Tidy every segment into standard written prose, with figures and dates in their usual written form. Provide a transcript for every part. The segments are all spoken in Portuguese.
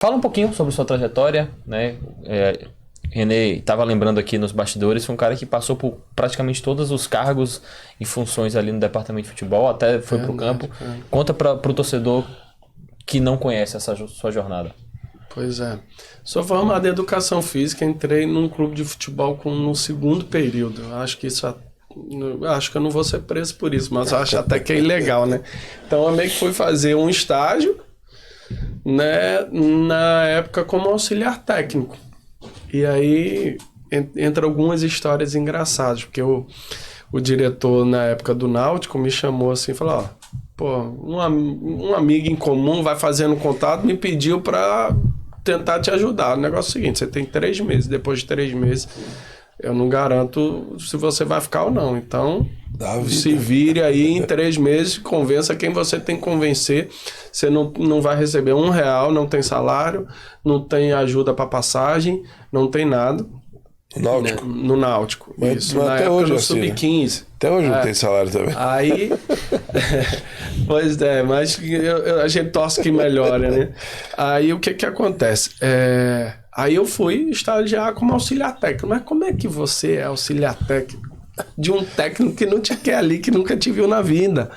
Fala um pouquinho sobre sua trajetória, né? René estava lembrando aqui nos bastidores, foi um cara que passou por praticamente todos os cargos e funções ali no departamento de futebol, até foi pro campo. Conta pro torcedor que não conhece essa sua jornada. Pois é. Sou formado em Educação Física, entrei num clube de futebol no segundo período. Acho que eu não vou ser preso por isso, mas acho até que é ilegal, né? Então eu meio que fui fazer um estágio, né, na época como auxiliar técnico. E aí entra algumas histórias engraçadas, porque o diretor na época do Náutico me chamou assim e falou, um amigo em comum vai fazendo contato, me pediu para tentar te ajudar. O negócio é o seguinte, você tem 3 meses, depois de 3 meses eu não garanto se você vai ficar ou não, então se vire aí em 3 meses, convença quem você tem que convencer. Você não vai receber R$1, não tem salário, não tem ajuda para passagem, não tem nada. No Náutico? No Náutico, isso. Mas na até época hoje do assim, Sub-15. Até hoje não tem salário também. Aí, pois é, mas a gente torce que melhore, né? Aí o que acontece? Aí eu fui estagiar como auxiliar técnico. Mas como é que você é auxiliar técnico de um técnico que não te quer ali, que nunca te viu na vida?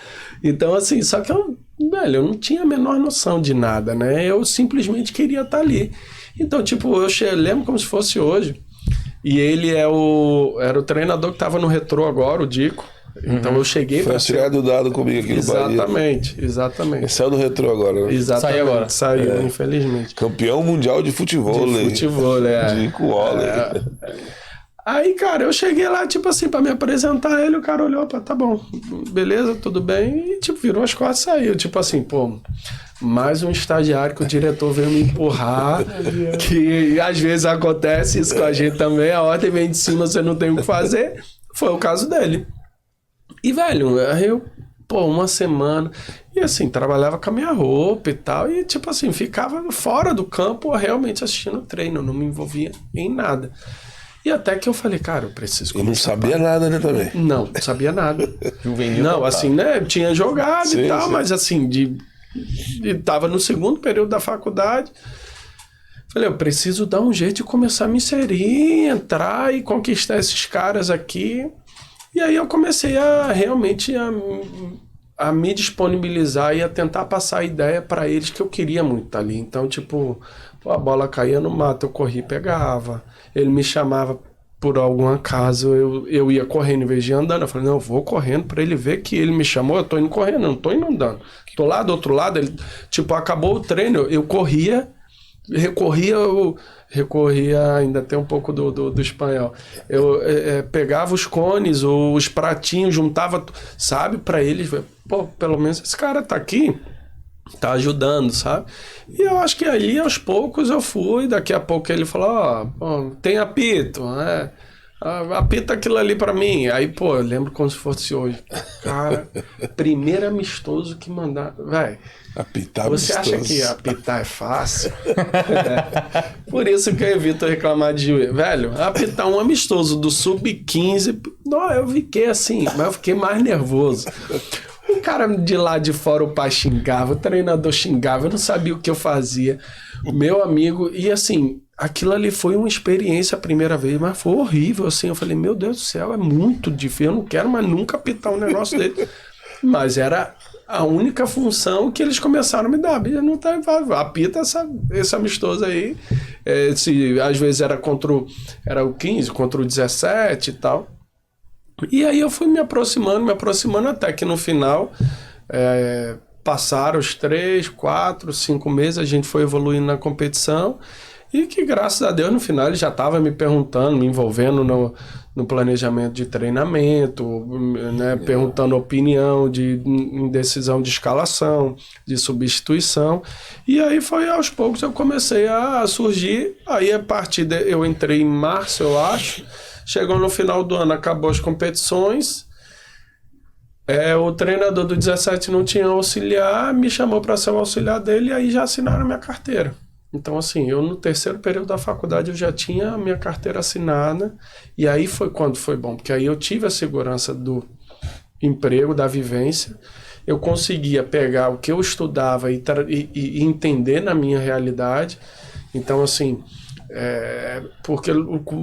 Então, assim, só que eu não tinha a menor noção de nada, né? Eu simplesmente queria estar ali. Então, tipo, eu lembro como se fosse hoje. E ele era o treinador que estava no Retrô agora, o Dico. Então eu cheguei para ser do Dado comigo aqui no Bahia. Exatamente. Ele saiu do Retrô agora, né? Exatamente. Saiu agora. Saiu, infelizmente. Campeão mundial de futebol. Dico Waller. Aí, cara, eu cheguei lá, tipo assim, pra me apresentar ele, o cara olhou, tá bom, beleza, tudo bem, e tipo, virou as costas e saiu, tipo assim, mais um estagiário que o diretor veio me empurrar, que às vezes acontece isso com a gente também, a ordem vem de cima, você não tem o que fazer, foi o caso dele. E, velho, eu, uma semana, e assim, trabalhava com a minha roupa e tal, e tipo assim, ficava fora do campo realmente assistindo o treino, não me envolvia em nada. E até que eu falei, cara, eu preciso começar. Eu não sabia nada, né, também? Não sabia nada. Não, assim, né, tinha jogado e tal, mas assim, tava no segundo período da faculdade. Falei, eu preciso dar um jeito de começar a me inserir, entrar e conquistar esses caras aqui. E aí eu comecei a realmente a me disponibilizar e a tentar passar a ideia para eles que eu queria muito estar ali. Então, tipo, a bola caía no mato, eu corria e pegava. Ele me chamava por algum acaso, eu ia correndo em vez de andando. Eu falei, não, eu vou correndo para ele ver que ele me chamou, eu tô indo correndo, não tô indo andando. Tô lá do outro lado, ele, tipo, acabou o treino, eu corria, recorria, ainda tem um pouco do espanhol. Eu pegava os cones, os pratinhos, juntava, sabe, para eles, pelo menos esse cara tá aqui, tá ajudando, sabe? E eu acho que ali, aos poucos, eu fui, daqui a pouco ele falou, tem apito, né? Apita aquilo ali pra mim. Aí, eu lembro como se fosse hoje. Cara, primeiro amistoso que mandar. Véi, apitar você amistoso. acha que apitar é fácil? Por isso que eu evito reclamar de juiz. Velho, apitar um amistoso do Sub-15, eu fiquei assim, mas eu fiquei mais nervoso. O cara de lá de fora, o pai xingava, o treinador xingava, eu não sabia o que eu fazia. O meu amigo, e assim, aquilo ali foi uma experiência a primeira vez, mas foi horrível, assim. Eu falei, meu Deus do céu, é muito difícil, eu não quero mais nunca apitar um negócio dele. Mas era a única função que eles começaram a me dar. Não tá, apita esse amistoso aí. Às vezes era o 15 contra o 17 e tal. E aí eu fui me aproximando até que no final passaram os 3, 4, 5 meses, a gente foi evoluindo na competição e que graças a Deus no final ele já estava me perguntando, me envolvendo no planejamento de treinamento, né, perguntando opinião em decisão de escalação, de substituição, e aí foi aos poucos eu comecei a surgir. Aí a partir eu entrei em março, eu acho. Chegou no final do ano, acabou as competições, o treinador do 17 não tinha auxiliar, me chamou para ser o auxiliar dele e aí já assinaram a minha carteira. Então assim, eu no terceiro período da faculdade eu já tinha a minha carteira assinada e aí foi quando foi bom, porque aí eu tive a segurança do emprego, da vivência eu conseguia pegar o que eu estudava e entender na minha realidade. Então, assim, porque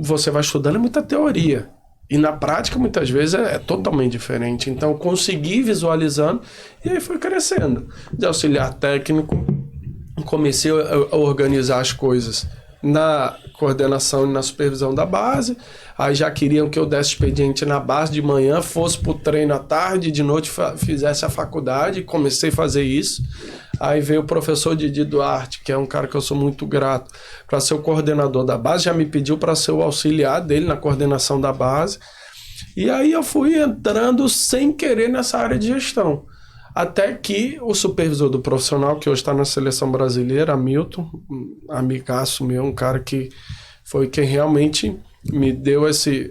você vai estudando é muita teoria. E na prática, muitas vezes, é totalmente diferente. Então, eu consegui visualizando e aí foi crescendo. De auxiliar técnico, comecei a organizar as coisas na coordenação e na supervisão da base. Aí já queriam que eu desse expediente na base de manhã, fosse pro treino à tarde, de noite fizesse a faculdade. Comecei a fazer isso. Aí veio o professor Didi Duarte, que é um cara que eu sou muito grato, para ser o coordenador da base. Já me pediu para ser o auxiliar dele na coordenação da base. E aí eu fui entrando sem querer nessa área de gestão. Até que o supervisor do profissional, que hoje está na seleção brasileira, Hamilton, amigaço meu, um cara que foi quem realmente me deu esse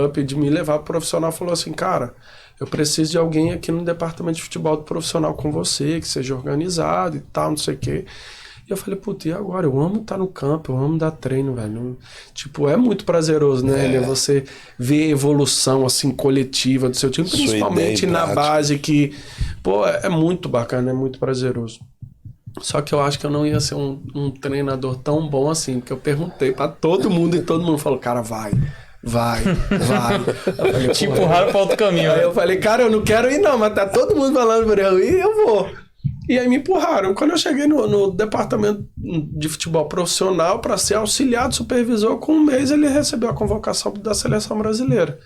up de me levar pro profissional, falou assim, cara, eu preciso de alguém aqui no departamento de futebol do profissional com você, que seja organizado e tal, não sei o quê. E eu falei, puta, e agora? Eu amo estar no campo, eu amo dar treino, velho. Tipo, é muito prazeroso, né? Você ver a evolução, assim, coletiva do seu time, principalmente na base, que, pô, é muito bacana, é muito prazeroso. Só que eu acho que eu não ia ser um treinador tão bom assim, porque eu perguntei pra todo mundo e todo mundo falou, cara, vai. Falei, te empurraram pra outro caminho. Aí eu falei, cara, eu não quero ir não, mas tá todo mundo falando pra eu ir, eu vou. E aí me empurraram. Quando eu cheguei no departamento de futebol profissional para ser auxiliar do supervisor, com um mês ele recebeu a convocação da seleção brasileira.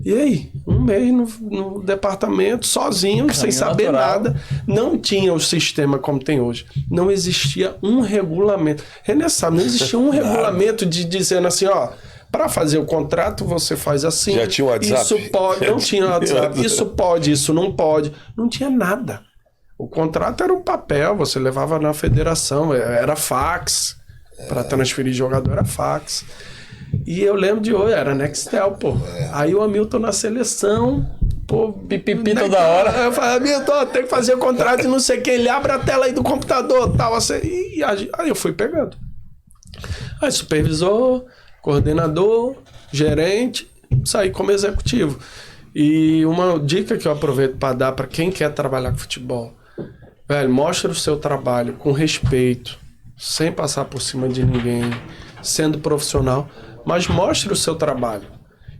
E aí? Um mês no departamento, sozinho, sem saber nada. Não tinha o sistema como tem hoje. Não existia um regulamento. René sabe, não existia um regulamento dizendo assim, ó, para fazer o contrato você faz assim. Já tinha o WhatsApp? Isso pode, não tinha WhatsApp. Isso pode, isso não pode. Não tinha nada. O contrato era um papel, você levava na federação, era fax. Para transferir jogador era fax. E eu lembro de hoje, era Nextel, pô. Aí o Hamilton na seleção, pô, pipipi toda hora. Eu falei, Hamilton, tem que fazer o contrato de não sei quem, ele abre a tela aí do computador, tal, assim. E aí eu fui pegando. Aí supervisor, coordenador, gerente, saí como executivo. E uma dica que eu aproveito para dar para quem quer trabalhar com futebol, velho, mostra o seu trabalho com respeito, sem passar por cima de ninguém, sendo profissional, mas mostre o seu trabalho.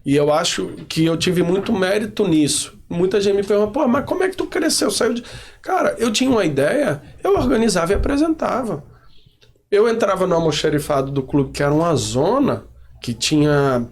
E eu acho que eu tive muito mérito nisso. Muita gente me pergunta, pô, mas como é que tu cresceu? Saiu de... Cara, eu tinha uma ideia, eu organizava e apresentava. Eu entrava no almoxarifado do clube, que era uma zona que tinha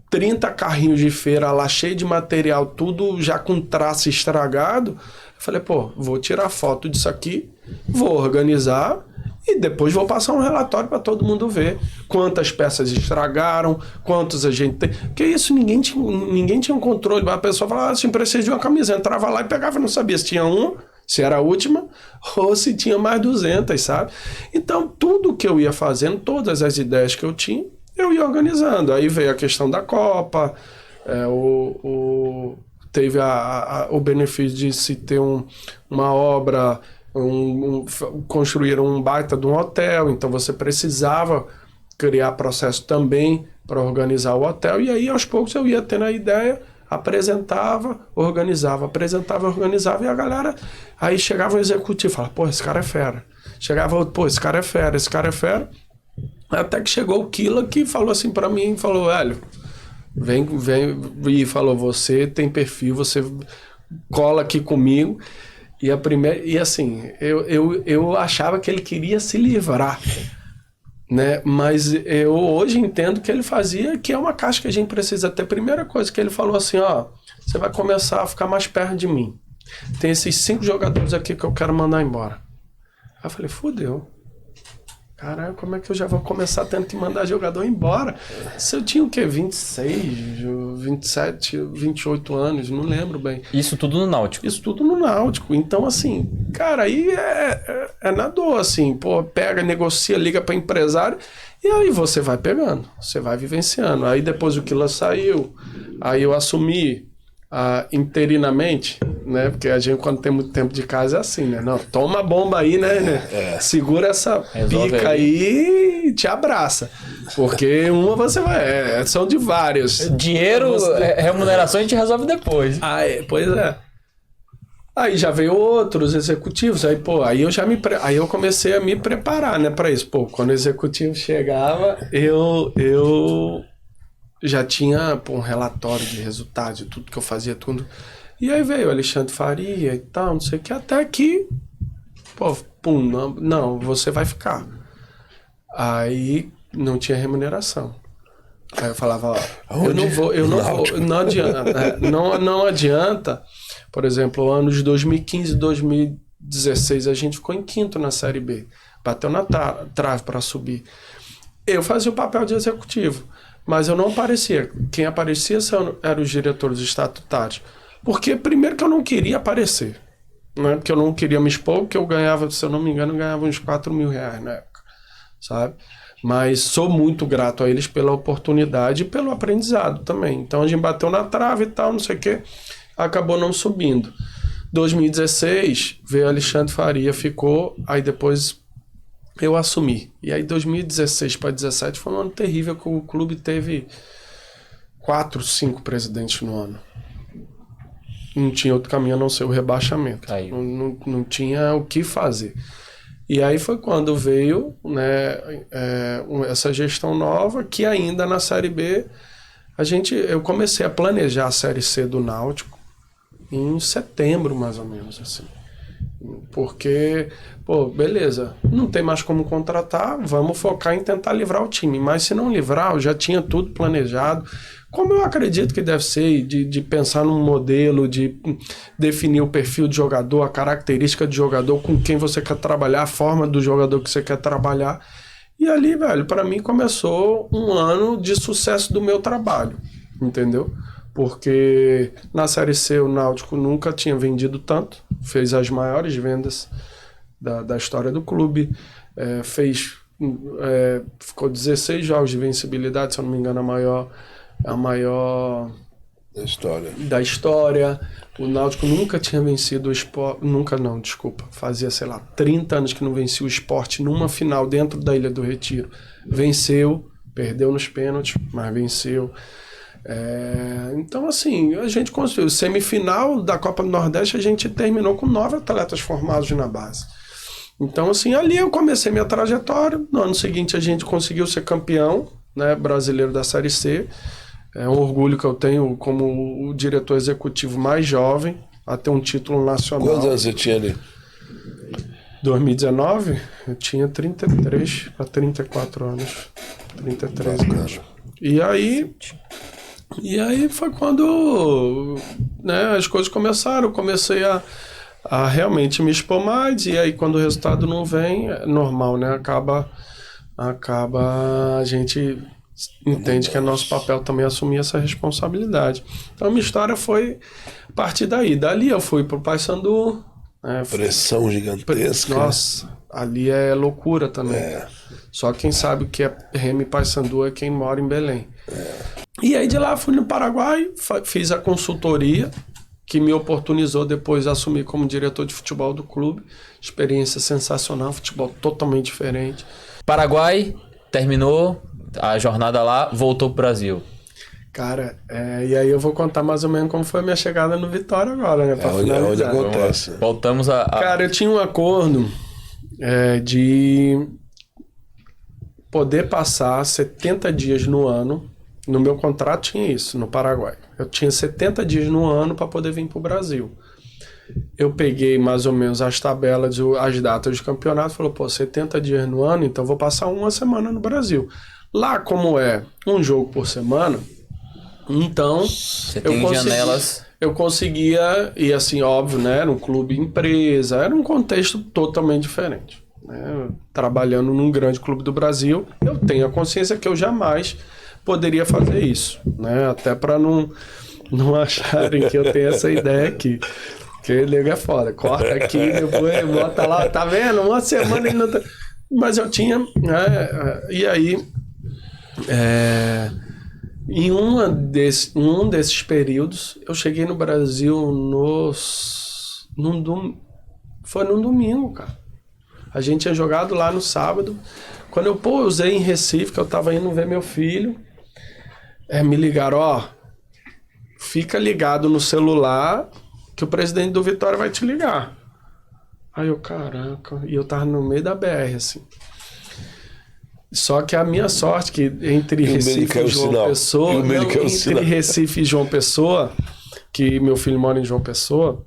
30 carrinhos de feira lá, cheio de material, tudo já com traço estragado. Eu falei, pô, vou tirar foto disso aqui, vou organizar e depois vou passar um relatório para todo mundo ver quantas peças estragaram, quantos a gente tem. Porque isso ninguém tinha um controle. A pessoa falava assim, precisa de uma camisa. Entrava lá e pegava, não sabia se tinha uma, se era a última, ou se tinha mais 200, sabe? Então, tudo que eu ia fazendo, todas as ideias que eu tinha, eu ia organizando. Aí veio a questão da Copa, teve o benefício de se ter uma obra, construir um baita de um hotel, então você precisava criar processo também para organizar o hotel, e aí aos poucos eu ia tendo a ideia, apresentava, organizava, e a galera, aí chegava o executivo e falava, pô, esse cara é fera. Chegava outro, pô, esse cara é fera. Até que chegou o Kila que falou assim para mim, falou, velho, vem, e falou, você tem perfil, você cola aqui comigo. E assim, eu achava que ele queria se livrar, né? Mas eu hoje entendo que ele fazia, que é uma caixa que a gente precisa ter. Primeira coisa que ele falou assim, ó, você vai começar a ficar mais perto de mim. Tem esses 5 jogadores aqui que eu quero mandar embora. Aí eu falei, fudeu. Caralho, como é que eu já vou começar tendo que mandar jogador embora? Se eu tinha o quê? 26, 27, 28 anos, não lembro bem. Isso tudo no Náutico? Isso tudo no Náutico. Então, assim, cara, aí é na dor, assim. Pô, pega, negocia, liga para empresário e aí você vai pegando, você vai vivenciando. Aí depois o Kila saiu, aí eu assumi interinamente, né? Porque a gente, quando tem muito tempo de casa, é assim, né? Não, toma a bomba aí, né? Segura essa pica aí e te abraça. Porque uma você vai... são de vários. Dinheiro, remuneração a gente resolve depois. Pois é. Aí já veio outros executivos, aí eu comecei a me preparar, né, para isso. Pô, quando o executivo chegava, eu já tinha um relatório de resultados, de tudo que eu fazia, tudo. E aí veio o Alexandre Faria e tal, não sei o que, até que, não, você vai ficar. Aí não tinha remuneração. Aí eu falava, não adianta. Por exemplo, anos de 2015 e 2016, a gente ficou em quinto na Série B. Bateu na trave para subir. Eu fazia o papel de executivo, mas eu não aparecia. Quem aparecia eram os diretores estatutários. Porque, primeiro, que eu não queria aparecer. Né? Porque eu não queria me expor, porque eu ganhava, se eu não me engano, eu ganhava uns 4 mil reais na época. Sabe? Mas sou muito grato a eles pela oportunidade e pelo aprendizado também. Então, a gente bateu na trave e tal, não sei o quê. Acabou não subindo. 2016, veio Alexandre Faria, ficou, aí depois eu assumi. E aí 2016 para 2017 foi um ano terrível, que o clube teve 4, 5 presidentes no ano. Não tinha outro caminho a não ser o rebaixamento. Não tinha o que fazer. E aí foi quando veio, né, essa gestão nova, que ainda na Série B, eu comecei a planejar a Série C do Náutico em setembro, mais ou menos, assim. Porque, beleza, não tem mais como contratar, vamos focar em tentar livrar o time. Mas se não livrar, eu já tinha tudo planejado. Como eu acredito que deve ser, de pensar num modelo, de definir o perfil de jogador, a característica de jogador, com quem você quer trabalhar, a forma do jogador que você quer trabalhar. E ali, velho, para mim começou um ano de sucesso do meu trabalho, entendeu? Porque na Série C o Náutico nunca tinha vendido tanto, fez as maiores vendas da história do clube, ficou 16 jogos de vencibilidade, se eu não me engano, a maior da história. O Náutico nunca tinha vencido o Sport, fazia, 30 anos que não vencia o Sport numa final dentro da Ilha do Retiro. Venceu, perdeu nos pênaltis, mas venceu. Então, assim, a gente construiu. Semifinal da Copa do Nordeste, a gente terminou com 9 atletas formados na base. Então, assim, ali eu comecei minha trajetória. No ano seguinte, a gente conseguiu ser campeão, né, brasileiro da Série C. É um orgulho que eu tenho como o diretor executivo mais jovem a ter um título nacional. Quantos anos você tinha ali? 2019, eu tinha 33 para 34 anos. 33 anos. E aí foi quando, né, as coisas começaram, eu comecei a realmente me expor mais, e aí quando o resultado não vem, é normal, né? Acaba a gente entende que é nosso papel também assumir essa responsabilidade. Então a minha história foi a partir daí. Dali eu fui pro Paysandu. Pressão gigantesca. Nossa, ali é loucura também. Só quem sabe o que é Remy Paysandu é quem mora em Belém. E aí de lá fui no Paraguai, fiz a consultoria, que me oportunizou depois assumir como diretor de futebol do clube. Experiência sensacional, futebol totalmente diferente. Paraguai, terminou a jornada lá, voltou pro Brasil. Cara, e aí eu vou contar mais ou menos como foi a minha chegada no Vitória agora, né? Pra finalizar. Onde acontece. Voltamos a... Cara, eu tinha um acordo de poder passar 70 dias no ano. No meu contrato tinha isso, no Paraguai. Eu tinha 70 dias no ano para poder vir pro Brasil. Eu peguei mais ou menos as tabelas, as datas de campeonato, falou, 70 dias no ano, então vou passar uma semana no Brasil. Lá, como é um jogo por semana, então eu conseguia, e assim, óbvio, né, era um clube empresa, era um contexto totalmente diferente, né? Trabalhando num grande clube do Brasil, eu tenho a consciência que eu jamais poderia fazer isso, né? Até para não acharem que eu tenho essa ideia aqui. Porque nego é foda, corta aqui, depois bota lá, tá vendo? Uma semana ele não tá... Mas eu tinha, e aí, em um desses períodos, eu cheguei no Brasil foi num domingo, cara. A gente tinha jogado lá no sábado. Quando eu pousei em Recife, que eu tava indo ver meu filho, me ligaram, fica ligado no celular, que o presidente do Vitória vai te ligar. Aí eu, caraca, e eu tava no meio da BR, assim. Só que a minha sorte que entre Recife e João Pessoa, entre Recife e João Pessoa, que meu filho mora em João Pessoa,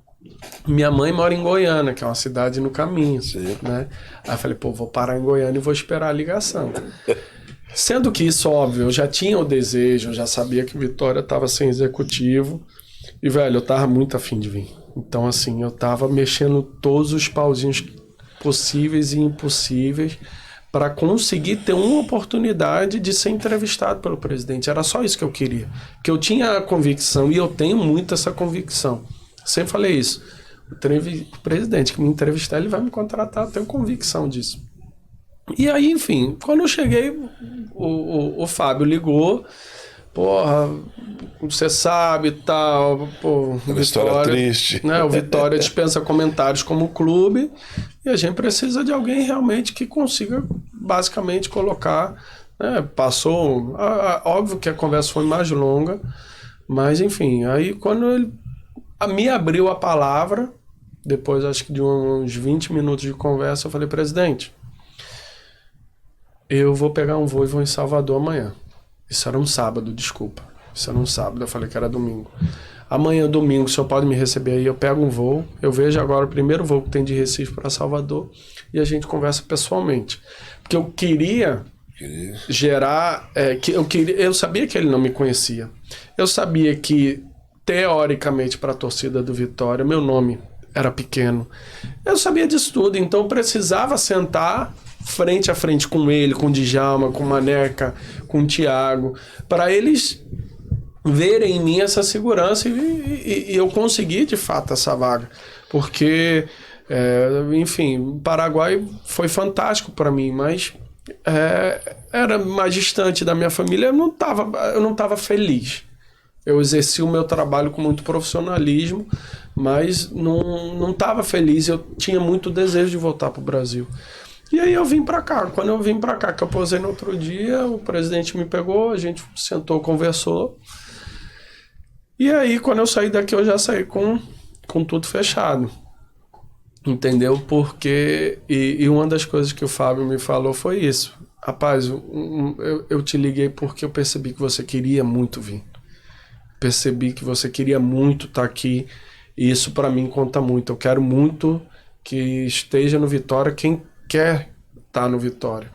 minha mãe mora em Goiânia, que é uma cidade no caminho, né? Aí eu falei, pô, vou parar em Goiânia e vou esperar a ligação. Sendo que isso, óbvio, eu já tinha o desejo, eu já sabia que Vitória estava sem executivo e, velho, eu tava muito afim de vir. Então, assim, eu tava mexendo todos os pauzinhos possíveis e impossíveis para conseguir ter uma oportunidade de ser entrevistado pelo presidente. Era só isso que eu queria. Porque eu tinha a convicção, e eu tenho muito essa convicção. Sempre falei isso. O presidente que me entrevistar, ele vai me contratar, eu tenho convicção disso. E aí, enfim, quando eu cheguei, o Fábio ligou, porra, você sabe e tal, pô, uma história triste. Né, o Vitória dispensa comentários como clube, e a gente precisa de alguém realmente que consiga, basicamente, colocar, né, passou, óbvio que a conversa foi mais longa, mas enfim, aí quando ele me abriu a palavra, depois acho que de uns 20 minutos de conversa, eu falei, presidente, eu vou pegar um voo e vou em Salvador amanhã. Isso era um sábado, desculpa. Isso era um sábado, eu falei que era domingo. Amanhã, domingo, o senhor pode me receber aí, eu pego um voo, eu vejo agora o primeiro voo que tem de Recife para Salvador e a gente conversa pessoalmente. Porque eu queria gerar... eu sabia que ele não me conhecia. Eu sabia que, teoricamente, para a torcida do Vitória, meu nome era pequeno. Eu sabia disso tudo, então eu precisava sentar frente a frente com ele, com o Djalma, com o Maneca, com o Thiago, para eles verem em mim essa segurança e eu consegui de fato essa vaga, porque enfim, o Paraguai foi fantástico para mim, mas era mais distante da minha família, eu não tava feliz. Eu exerci o meu trabalho com muito profissionalismo, mas não estava feliz, eu tinha muito desejo de voltar para o Brasil. E aí eu vim para cá. Quando eu vim para cá, que eu posei no outro dia, o presidente me pegou, a gente sentou, conversou. E aí, quando eu saí daqui, eu já saí com tudo fechado. Entendeu? Porque... E uma das coisas que o Fábio me falou foi isso. Rapaz, eu te liguei porque eu percebi que você queria muito vir. Percebi que você queria muito estar aqui. E isso para mim conta muito. Eu quero muito que esteja no Vitória quem quer estar no Vitória.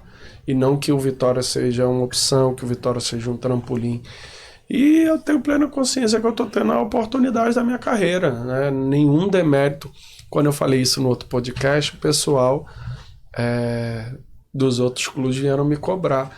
E não que o Vitória seja uma opção, que o Vitória seja um trampolim. E eu tenho plena consciência que eu estou tendo a oportunidade da minha carreira, né? Nenhum demérito. Quando eu falei isso no outro podcast, o pessoal dos outros clubes vieram me cobrar.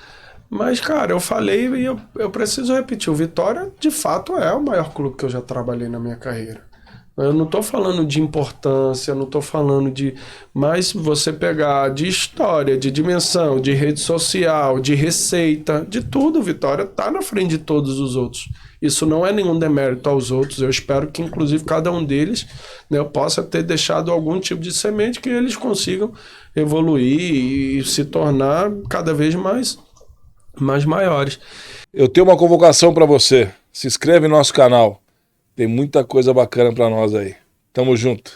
Mas, cara, eu falei e eu preciso repetir. O Vitória, de fato, é o maior clube que eu já trabalhei na minha carreira. Eu não estou falando de importância, não estou falando de... Mas você pegar de história, de dimensão, de rede social, de receita, de tudo, Vitória está na frente de todos os outros. Isso não é nenhum demérito aos outros. Eu espero que, inclusive, cada um deles, né, possa ter deixado algum tipo de semente que eles consigam evoluir e se tornar cada vez mais maiores. Eu tenho uma convocação para você. Se inscreve no nosso canal. Tem muita coisa bacana para nós aí. Tamo junto.